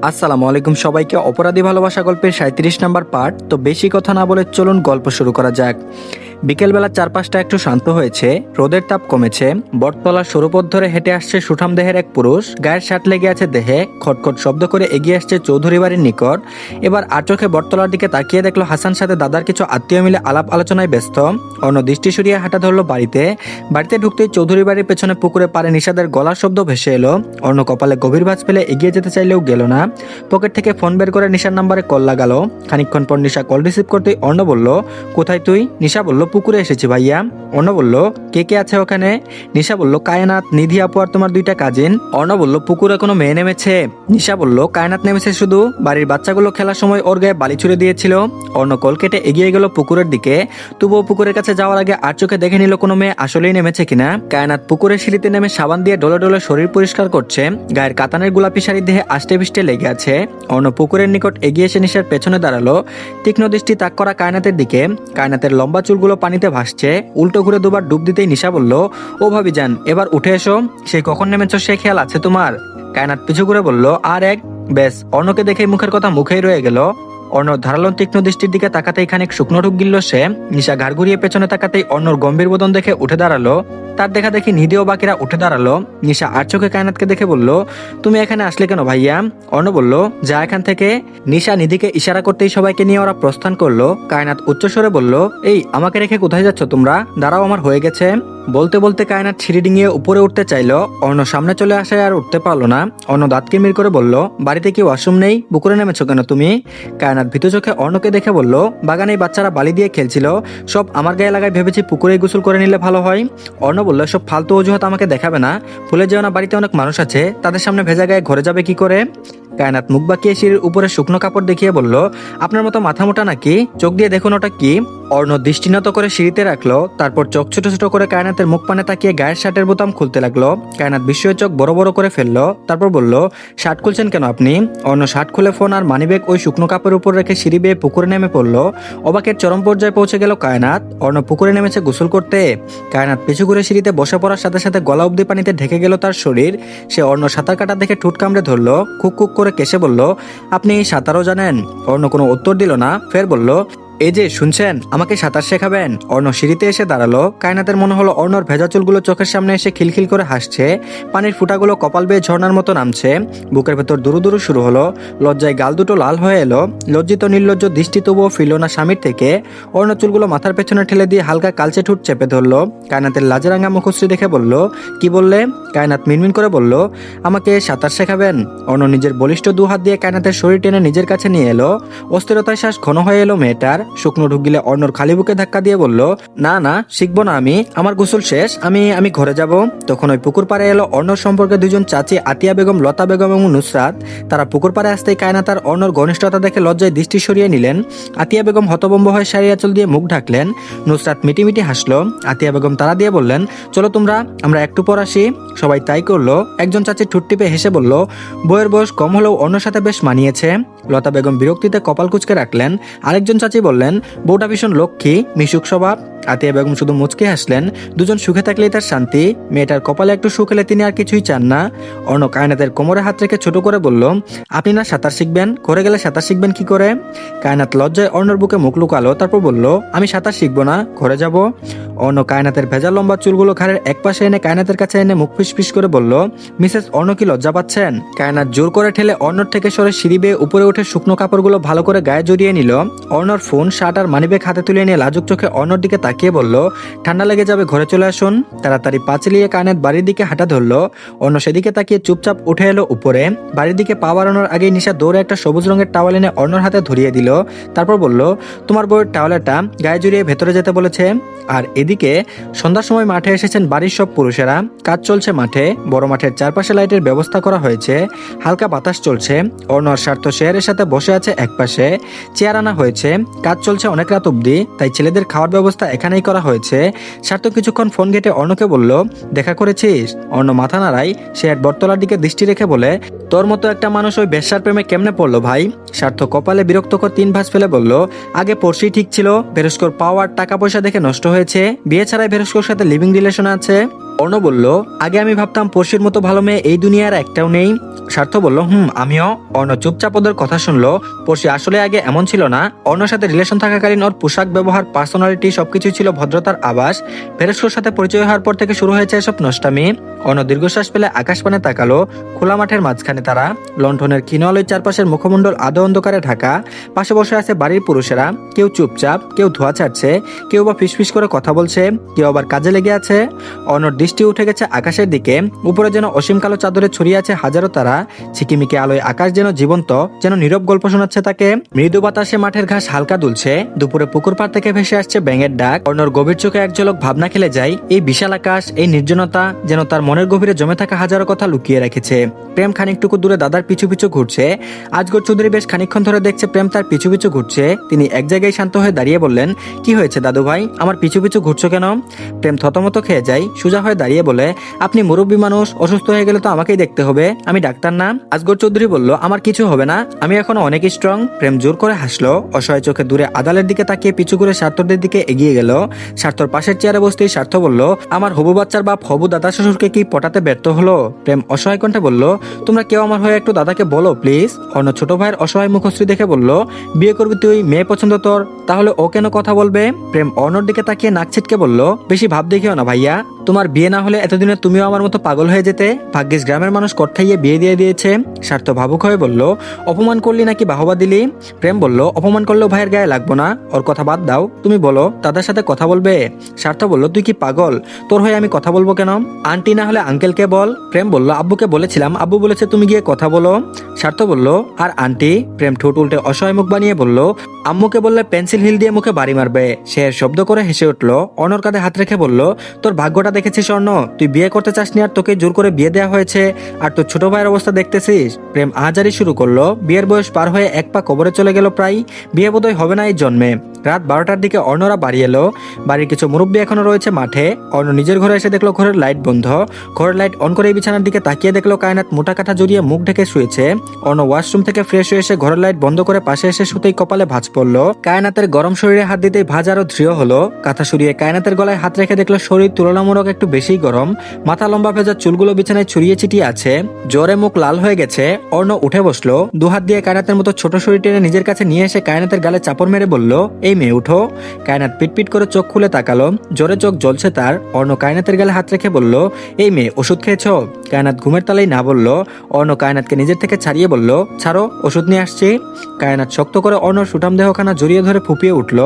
আসসালামু আলাইকুম সবাইকে। অপরাধী ভালোবাসা গল্পের ৩৭ নাম্বার পার্ট। তো বেশি কথা না বলে চলুন গল্প শুরু করা যাক। বিকেলবেলা চারপাশটা একটু শান্ত হয়েছে, রোদের তাপ কমেছে। বটতলার সরু পথ ধরে হেঁটে আসছে সুঠাম দেহের এক পুরুষ, গায়ের শার্ট লেগে আছে দেহে, খটখট শব্দ করে এগিয়ে আসছে চৌধুরী বাড়ির নিকট। এবার আর চোখে বটতলার দিকে তাকিয়ে দেখলো হাসান সাথে দাদার কিছু আত্মীয় মিলে আলাপ আলোচনায় ব্যস্ত। অন্য দৃষ্টি সরিয়ে হাঁটা ধরলো বাড়িতে ঢুকতেই চৌধুরী বাড়ির পেছনে পুকুরে পাড়ে নিষাদের গলার শব্দ ভেসে এলো। অন্য কপালে গভীর ভাঁজ ফেলে এগিয়ে যেতে চাইলেও গেল না। পকেট থেকে ফোন বের করে নিশার নাম্বারে কল লাগালো। খানিকক্ষণ পর নিশা কল রিসিভ করতেই অর্ণ বলল, কোথায় তুই? নিশা বলল, পুকুরে এসেছি ভাইয়া। অর্ণ বলল, কে কে আছে ওখানে? নিশা বলল, কায়নাত, নিধি আপু আর তোমার 2টা কাজিন। অর্ণ বলল, পুকুরে কোনো মেয়ে নেমেছে? নিশা বলল, কায়নাত নেমেছে শুধু, বাড়ির বাচ্চাগুলো খেলার সময় ওর গায়ে বালি ছুড়ে দিয়েছিল। অর্ণ কল কেটে এগিয়ে গেল পুকুরের দিকে। তবুও পুকুরের কাছে যাওয়ার আগে আর চোখে দেখে নিল কোনো মেয়ে আসলেই নেমেছে কিনা। কায়নাত পুকুরের সিঁড়িতে নেমে সাবান দিয়ে ডলে ডলে শরীর পরিষ্কার করছে। গায়ের কাতানের গোলাপি শাড়ি দেহে আষ্টে পিষ্টে লেগে আছে। অর্ণ পুকুরের নিকট এগিয়ে এসে নিশার পেছনে দাঁড়ালো। তীক্ষ্ণ দৃষ্টি তাক করা কায়নাতের দিকে। কায়নাতের লম্বা চুলগুলো পানিতে ভাসছে। উল্টো ঘুরে দুবার ডুব দিতেই নিশা বলল, ও ভাবি যান, এবার উঠে এসো। সেই কখন নেমেছো সে খেয়াল আছে তোমার? কায়নাত পিছু ঘুরে বলল, আর এক। ব্যাস, অর্ণকে দেখেই মুখের কথা মুখেই রয়ে গেল। অর্ণর ধারালো তীক্ষ্ণ দৃষ্টির দিকে তাকাতেই খানিক শুকনো ঢুক গিলল সে। নিশা ঘাড় ঘুরিয়ে পেছনে তাকাতেই অর্ণর গম্ভীর বদন দেখে উঠে দাঁড়ালো। তার দেখা দেখি নিধি ও বাকিরা উঠে দাঁড়ালো। নিশা আর চোখে কায়নাতকে দেখে বলল, তুমি এখানে আসলে কেন ভাইয়া? অর্ণ বলল, যা এখান থেকে। নিশা নিধিকে ইশারা করতেই সবাইকে নিয়ে ওরা প্রস্থান করলো। কায়নাত উচ্চস্বরে বলল, এই আমাকে রেখে কোথায় যাচ্ছ তোমরা? দাঁড়াও, আমার হয়ে গেছে। বলতে বলতে কায়নাত সিঁড়ি ডিঙিয়ে উপরে উঠতে চাইলো। অর্ণ সামনে চলে আসায় আর উঠতে পারলো না। অর্ণ দাঁত কিরমির করে বলল, বাড়িতে কি ওয়াশরুম নেই? পুকুরে নেমেছো কেন তুমি? কায়নাত ভীতু চোখে অর্ণকে দেখে বলল, বাগানেই বাচ্চারা বালি দিয়ে খেলছিল, সব আমার গায়ে লাগায় ভেবেছি পুকুরেই গোসল করে নিলে ভালো হয়। অর্ণ বলল, সব ফালতু অজুহাত আমাকে দেখাবে না। ভুলে যেও না, বাড়িতে অনেক মানুষ আছে, তাদের সামনে ভেজা গায়ে ঘরে যাবে কি করে? কায়নাত মুখ বাঁকিয়ে সিঁড়ির উপরে শুকনো কাপড় দেখিয়ে বলল, আপনার মতো মাথা মোটা নাকি? চোখ দিয়ে দেখুন ওটা কি। অর্ণ দৃষ্টিনত করে সিঁড়িতে রাখলো। তারপর চোখ ছোট ছোট করে কায়নাতের মুখ পানে তাকিয়ে গায়ের শার্টের বোতাম খুলতে লাগলো। কায়নাত বিস্ময়ে চোখ বড় বড় করে ফেললো। তারপর বলল, শার্ট খুলছেন কেন আপনি? অর্ণ শার্ট খুলে ফোন আর মানিব্যাগ ওই শুকনো কাপড়ের উপর রেখে সিঁড়ি বেয়ে পুকুরে নেমে পড়লো। অবাকের চরম পর্যায়ে পৌঁছে গেল কায়নাত। অর্ণ পুকুরে নেমেছে গোসল করতে। কায়নাত পিছু ঘুরে সিঁড়িতে বসে পড়ার সাথে সাথে গলা অব্দি পানিতে ঢেকে গেল তার শরীর। সে অর্ণ সাঁতার কাটা দেখে ঠোঁট কামড়ে ধরলো। কুক কুক করে কেসে বলল, আপনি সাঁতারও জানেন? অর্ণ কোনো উত্তর দিল না। ফের বলল, এই যে শুনছেন, আমাকে সাঁতার শেখাবেন? অর্ণ সিঁড়িতে এসে দাঁড়ালো। কায়নাতের মনে হলো অর্ণর ভেজা চুলগুলো চোখের সামনে এসে খিলখিল করে হাসছে। পানির ফুটাগুলো কপাল বেয়ে ঝর্ণার মতো নামছে। বুকের ভেতর দুরু দুরু শুরু হলো। লজ্জায় গাল দুটো লাল হয়ে এলো। লজ্জিত নির্লজ্জ দৃষ্টি তবুও ফিরল না স্বামীর থেকে। অর্ণ চুলগুলো মাথার পেছনে ঠেলে দিয়ে হালকা কালচে ঠোঁট চেপে ধরলো। কায়নাতের লাজরাঙা মুখশ্রী দেখে বলল, কি বললে? কায়নাত মিনমিন করে বলল, আমাকে সাঁতার শেখাবেন? অর্ণ নিজের বলিষ্ঠ 2 হাত দিয়ে কায়নাতের শরীর টেনে নিজের কাছে নিয়ে এলো। অস্থিরতায় শ্বাস ঘন হয়ে এলো মেয়েটার। শুকনো ঢুক গিলে অর্ণর খালি বুকে ধাক্কা দিয়ে বলল, না না, শিখবো না আমি, আমার গোসল শেষ, আমি ঘরে যাব। তখন ওই পুকুর পাড়ে এলো অর্ণর সম্পর্কে 2জন চাচি, আতিয়া বেগম, লতা বেগম এবং নুসরাত। তারা পুকুর পাড়ে আসতেই কায়নাত আর অর্ণর ঘনিষ্ঠতা দেখে লজ্জায় দৃষ্টি সরিয়ে নিলেন। আতিয়া বেগম হতভম্ব হয়ে শাড়ি আঁচল দিয়ে মুখ ঢাকলেন। নুসরাত মিটিমিটি হাসলো। আতিয়া বেগম তারা দিয়ে বললেন, চলো তোমরা, আমরা একটু পর আসি। সবাই তাই করলো। একজন চাচি ঠোঁট টিপে হেসে বলল, বইয়ের বয়স কম হলেও অর্ণর সাথে বেশ মানিয়েছে। লতা বেগম বিরক্তিতে কপাল কুঁচকে রাখলেন। আরেকজন চাচি বললেন, বউটা ভীষণ লক্ষ্মী, মিশুক স্বভাব। আতিয়া বেগম শুধু মুচকে হাসলেন। 2জন সুখে থাকলেই তার শান্তি। মেয়েটার কপালে একটু সুখ এলে তিনি আর কিছুই চান না। অর্ণ কায়নাতের কোমরে হাত রেখে ছোট করে বলল, আপনি না সাঁতার শিখবেন? ঘরে গেলে সাঁতার শিখবেন কি করে? কায়নাত লজ্জায় অর্ণর বুকে মুখ লুকালো। তারপর বলল, আমি সাঁতার শিখবো না, ঘরে যাব। অর্ণ কায়নাতের ভেজা লম্বা চুলগুলো ঘাড়ের এক পাশে এনে কায়নাতের কাছে এনে মুখ ফিসফিস করে বলল, মিসেস অর্ণ কি লজ্জা পাচ্ছেন? কায়নাত জোর করে ঠেলে অর্ণর থেকে সরে সিঁড়ি বেয়ে উপরে উঠে শুকনো কাপড়গুলো ভালো করে গায়ে জড়িয়ে নিল। অর্ণর ফোন, শার্ট আর মানিব্যাগ হাতে তুলে নিয়ে লাজুক চোখে অর্ণর দিকে তাকিয়ে বলল, ঠান্ডা লেগে যাবে, ঘরে চলে আসুন। তাড়াতাড়ি পা চালিয়ে কায়নাত বাড়ির দিকে হাঁটা ধরলো। অর্ণ সেদিকে তাকিয়ে চুপচাপ উঠে এলো উপরে। বাড়ির দিকে পা বাড়ানোর আগেই নিশা দৌড়ে একটা সবুজ রঙের টাওয়াল এনে অর্ণর হাতে ধরিয়ে দিল। তারপর বলল, তোমার বউয়ের টাওয়ালটা গায়ে জড়িয়ে ভেতরে যেতে বলেছে। আর এদিকে সন্ধ্যার সময় মাঠে এসেছেন বাড়ির সব পুরুষেরা। কাজ চলছে মাঠে। বড় মাঠের চারপাশে লাইটের ব্যবস্থা করা হয়েছে। হালকা বাতাস চলছে। অর্ণর স্বার্থ শেয়ারের সাথে বসে আছে একপাশে। চেয়ার আনা হয়েছে। কাজ চলছে অনেক রাত অবধি, তাই ছেলেদের খাওয়ার ব্যবস্থা এখানেই করা হয়েছে। স্বার্থ কিছুক্ষণ ফোন ঘেটে অর্ণকে বলল, দেখা করেছিস? অর্ণ মাথা নাড়াই। সে এক বটতলার দিকে দৃষ্টি রেখে বলে, তোর মতো একটা মানুষ ওই বেশ্যার প্রেমে কেমনে পড়লো ভাই? স্বার্থ কপালে বিরক্তকর 3 ভাঁজ ফেলে বলল, আগে পড়শি ঠিক ছিল, ভেরস্কর পাওয়ার টাকা পয়সা দেখে নষ্ট হয়েছে, বিয়ে ছাড়াই ভেরস্কর সাথে লিভিং রিলেশন আছে। অর্ণ বলল, আগে আমি ভাবতাম পড়শির মতো ভালো মেয়ে এই দুনিয়ার একটাও নেই। স্বার্থ বলল, আমিও। অর্ণ চুপচাপ ওদের কথা শুনলো। পড়শি আসলে আগে এমন ছিল না। অর্ণর সাথে রিলেশন থাকাকালীন ওর পোশাক, ব্যবহার, পার্সোনালিটি সবকিছু ছিল ভদ্রতার আভাস। ফেরেশকুর সাথে পরিচয় হওয়ার পর থেকে শুরু হয়েছে এসব নষ্টামি। অর্ণ দীর্ঘশ্বাস পেলে আকাশপানে তাকালো। খোলা মাঠের মাঝখানে তারা, লণ্ঠনের ক্ষীণ আলোয় চারপাশের মুখমণ্ডল আধো অন্ধকারে ঢাকা। পাশে বসে আছে বাড়ির পুরুষেরা, কেউ চুপচাপ, কেউ ধোয়া ছাড়ছে, কেউ বা ফিসফিস করে কথা বলছে, কেউ আবার কাজে লেগে আছে। অর্ণর দৃষ্টি উঠে গেছে আকাশের দিকে। উপরে যেন অসীম কালো চাদরে ছড়িয়ে আছে হাজারো তারা। ঝিকিমিকি আলোয় আকাশ যেন জীবন্ত, যেন নীরব গল্প শোনাচ্ছে তাকে। মৃদু বাতাসে মাঠের ঘাস হালকা দুলছে। দুপুরে পুকুর পাড় থেকে ভেসে আসছে ব্যাঙের ডাক। অর্ণর গভীর চোখে এক ঝলক ভাবনা খেলে যায়। এই বিশাল আকাশ, এই নির্জনতা যেন তার মনের গভীরে জমে থাকা হাজারো কথা লুকিয়ে রেখেছে। প্রেম খানিকটুকু দূরে দাদার পিছু পিছু ঘুরছে। আজগর চৌধুরী বেশ খানিকক্ষণ ধরে দেখছে প্রেম তার পিছু পিছু ঘুরছে। তিনি এক জায়গায় শান্ত হয়ে দাঁড়িয়ে বললেন, কি হয়েছে দাদু ভাই, আমার পিছু পিছু ঘুরছো কেন? প্রেম থতমত খেয়ে যায়। সোজা হয়ে দাঁড়িয়ে বলে, আপনি মুরব্বী মানুষ, অসুস্থ হয়ে গেলে তো আমাকেই দেখতে হবে, আমি ডাক্তার না। আজগর চৌধুরী বলল, আমার কিছু হবে না, আমি এখনো অনেক স্ট্রং। প্রেম জোর করে হাসলো। অসহায় চোখে দূরে আদালের দিকে তাকিয়ে পিছু করে স্বার্থদের দিকে এগিয়ে গেল। স্বার্থর পাশের চেয়ারে বসতেই স্বার্থ বলল, আমার হবু বাচ্চার বাপ হবু দাদা শ্বশুরকে কি পটাতে ব্যর্থ হলো? প্রেম অসহায় কণ্ঠে বলল, তোমরা কেউ আমার হয়ে একটু দাদাকে বলো প্লিজ। অন্য ছোট ভাইয়ের অসহায় মুখশ্রী দেখে বলল, বিয়ে করবি তুই, মেয়ে পছন্দ তোর, তাহলে ও কেন কথা বলবে? প্রেম অর্ণর দিকে তাকিয়ে নাক ছিটকে বলল, বেশি ভাব দেখিও না ভাইয়া, তোমার বিয়ে না হলে এতদিনে তুমিও আমার মতো পাগল হয়ে যেতে। ভাগ্যিস গ্রামের মানুষ কট খাইয়ে বিয়ে দিয়ে দিয়েছে। স্বার্থ ভাবুক হয়ে বলল, অপমান করলি নাকি বাহবা দিলি? প্রেম বলল, অপমান করলেও ভাইয়ের গায়ে লাগবো না, ওর কথা বাদ দাও, তুমি বলো দাদার সাথে কথা বলবে। স্বার্থ বলল, তুই কি পাগল, তোর হয়ে আমি কথা বলবো কেন? আন্টি না হলে আঙ্কেলকে বল। প্রেম বলল, আব্বুকে বলেছিলাম, আব্বু বলেছে তুমি গিয়ে কথা বলো। স্বার্থ বলল, আর আন্টি? প্রেম ঠোঁট উল্টে অসহায় মুখ বানিয়ে বলল, আম্মুকে বললে পেন্সিল হিল দিয়ে মুখে বাড়ি মারবে। সে শব্দ করে হেসে উঠল। অর্ণর কাঁধে হাত রেখে বলল, তোর ভাগ্যটা দেখেছিস অর্ণ, তুই বিয়ে করতে চাসনি আর তোকে জোর করে বিয়ে দেওয়া হয়েছে, আর তোর ছোট ভাইয়ের অবস্থা দেখতেছিস। প্রেম আহাজারি শুরু করলো। বিয়ের বয়স পার হয়ে এক পা কবরে চলে গেল প্রায়। বিয়ে বোধহয় হবে না এই জন্মে। রাত 12টার দিকে অর্ণরা বাড়ি এলো। বাড়ির কিছু মুরব্বী এখনো রয়েছে মাঠে। অর্ণ নিজের ঘরে এসে দেখলো ঘরের লাইট বন্ধ। ঘরের লাইট অন করে বিছানার দিকে তাকিয়ে দেখলো কায়নাত মোটা কাঁথা জড়িয়ে মুখ ঢেকে শুয়েছে। অর্ণ ওয়াশরুম থেকে ফ্রেশ হয়ে এসে ঘরের লাইট বন্ধ করে পাশে এসে শুতেই কপালে ভাঁজ পড়লো। কায়নাতের গরম শরীরে হাত দিতেই ভাঁজ আরো দৃঢ় হলো। কাঁথা সরিয়ে কায়নাতের গলায় হাত রেখে দেখলো শরীর তুলনামূলক একটু বেশি গরম। মাথা লম্বা ভেজা চুলগুলো বিছানায় ছড়িয়ে ছিটিয়ে আছে। জ্বরে মুখ লাল হয়ে গেছে। অর্ণ উঠে বসলো। দুহাত দিয়ে কায়নাতের মতো ছোট শরীর টেনে নিজের কাছে নিয়ে এসে কায়নাতের গালে চাপড় মেরে বলল, এই মেয়ে উঠো। কায়নাত পিটপিট করে চোখ খুলে তাকালো। জ্বরে চোখ জ্বলছে তার। অর্ণ কায়নাতের গালে হাত রেখে বলল, এই মেয়ে ওষুধ খেয়েছো? কায়নাত ঘুমের তালেই না বলল। অর্ণ কায়নাতকে নিজের থেকে ছাড়িয়ে বলল, ছাড়ো, ওষুধ নিয়ে আসছি। কায়নাত শক্ত করে অর্ণর সুঠাম দেহখানা জড়িয়ে ধরে ফুপিয়ে উঠল।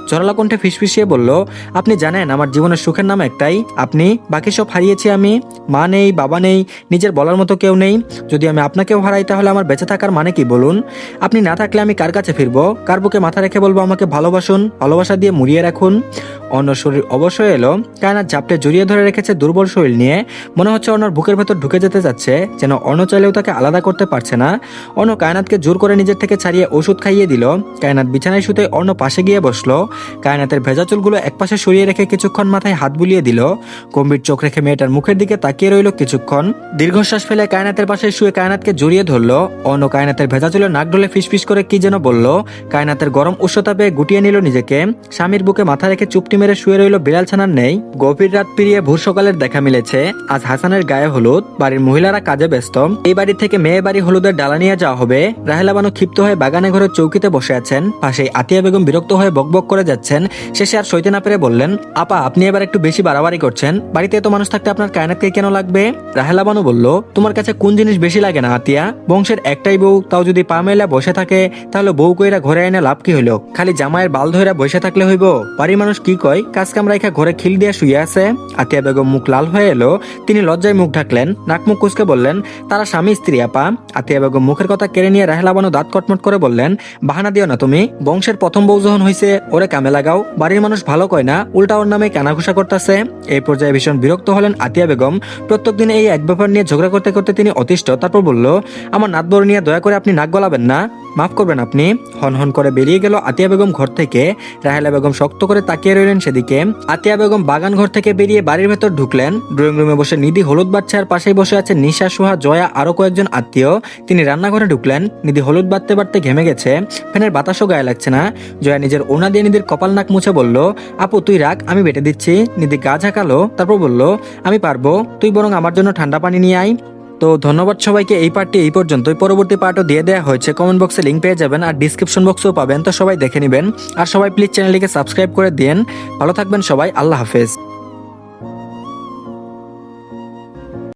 জরালা কণ্ঠে ফিসফিসিয়ে বলল, আপনি জানেন আমার জীবনের সুখের নাম একটাই, আপনি। বাকি সব হারিয়েছি আমি। মা নেই, বাবা নেই, নিজের বলার মতো কেউ নেই। যদি আমি আপনাকেও হারাই তাহলে আমার বেঁচে থাকার মানে কি বলুন? আপনি না থাকলে আমি কার কাছে ফিরবো? কার বুকে মাথা রেখে বলবো আমাকে ভালোবাসুন, ভালোবাসা দিয়ে মুড়িয়ে রাখুন? অন্য শরীর অবশ্যই এলো। কায়নাত ঝাপটে জড়িয়ে ধরে রেখেছে দুর্বল শরীর নিয়ে। মনে হচ্ছে অন্যর বুকের ভেতর ঢুকে যেতে যাচ্ছে, যেন অন্য চাইলেও তাকে আলাদা করতে পারছে না। অন্য কায়নাতকে জোর করে নিজের থেকে ছাড়িয়ে ওষুধ খাইয়ে দিল। কায়নাত বিছানায় শুতে অন্য পাশে গিয়ে বসলো। কায়নাতের ভেজা চুলগুলো একপাশে সরিয়ে রেখে কিছুক্ষণ মাথায় হাত বুলিয়ে দিল। গম্ভীর চোখ রেখে মেয়েটার মুখের দিকে তাকিয়ে রইল কিছুক্ষণ। দীর্ঘশ্বাস ফেলে কায়নাতের পাশে শুয়ে কায়নাতকে জড়িয়ে ধরলো। অন্য কায়নাতের ভেজা চুলে নাক ডলে ফিসফিস করে কি যেন বলল। কায়নাতের গরম উষ্ণতাপে গুটিয়ে নিল নিজেকে। স্বামীর বুকে মাথা রেখে চুপটি মেরে শুয়ে রইল বিড়াল ছানার নেই। গভীর রাত পেরিয়ে ভোর সকালের দেখা মিলেছে। আজ হাসানের গায়ে হলুদ। বাড়ির মহিলারা কাজে ব্যস্ত। এই বাড়ি থেকে মেয়ে বাড়ি হলুদের ডালা নিয়ে যাওয়া হবে। রাহেলা বানু ক্ষিপ্ত হয়ে বাগানে ঘরে চৌকিতে বসে আছেন। পাশেই আতিয়া বেগম বিরক্ত হয়ে বকবক করে যাচ্ছেন। শেষে আর সইতে না পেরে বললেন, আপা আপনি এবার একটু বেশি বাড়াবাড়ি করছেন। বাড়িতে এত মানুষ থাকতে আপনার কায়নাতকে কেন লাগবে? রাহেলা বানু বলল, তোমার কাছে কোন জিনিস বেশি লাগে না আতিয়া? বংশের একটাই বউ, তাও যদি পা মেলা বসে থাকে, তাহলে বউ কইরা ঘরে এনে লাভ কি হইলো? খালি জামাইয়ের বাল ধইরা বসে থাকলে হইব? বাড়ির মানুষ কি কয়, কাজ কাম রাইখা ঘরে খিল দিয়া শুয়ে আছে। আতিয়া বেগম মুখ লাল হয়ে এলো। তিনি লজ্জায় মুখ ঢাকলেন। নাক মুখ কুচকে বললেন, তারা স্বামী স্ত্রী আপা। আতিয়া বেগম মুখের কথা কেড়ে নিয়ে রাহেলা বানু দাঁত কটমট করে বললেন, বাহানা দিও না তুমি। বংশের প্রথম বউ যখন হইছে ওরে কামে লাগাও। বাড়ির মানুষ ভালো কয় না, উল্টা ওর নামে কানাঘুষা করতেছে। এই পর্যায়ে ভীষণ বিরক্ত হলেন আতিয়া বেগম। প্রত্যেকদিন এই এক ব্যাপার নিয়ে ঝগড়া করতে করতে তিনি অতিষ্ঠ। তারপর বলল, আমার নাতবর নিয়ে দয়া করে আপনি নাক গলাবেন না। মাফ করবেন আপনি। হনহন করে বেরিয়ে গেল আতিয়া বেগম ঘর থেকে। রাহেলা বেগম শক্ত করে তাকিয়ে রইলেন সেদিকে। আতিয়া বেগম বাগান ঘর থেকে বেরিয়ে বাড়ির ভেতর ঢুকলেন। ড্রয়িং রুমে বসে নিধি হলুদ বাচ্চার পাশেই বসে আছে নিশা, সোহা, জয়া, আরো কয়েকজন আত্মীয়। তিনি রান্নাঘরে ঢুকলেন। নিধি হলুদ বাড়তে বাড়তে ঘেমে গেছে, ফ্যানের বাতাসও গায়ে লাগছে না। জয়া নিজের ওনা দিয়ে নিধির কপাল নাক মুছে বলল, আপু তুই রাখ, আমি বেটে দিচ্ছি। নিধি গা ঝাঁকালো, তারপর বলল, আমি পারবো, তুই বরং আমার জন্য ঠান্ডা পানি নিয়ে আয়। তো ধন্যবাদ সবাইকে। এই পার্টটি এই পর্যন্তই। পরবর্তী পার্টও দিয়ে দেওয়া হয়েছে, কমেন্ট বক্সে লিঙ্ক পেয়ে যাবেন আর ডিসক্রিপশন বক্সেও পাবেন। তো সবাই দেখে নেবেন আর সবাই প্লিজ চ্যানেলটিকে সাবস্ক্রাইব করে দিন। ভালো থাকবেন সবাই, আল্লাহ হাফেজ।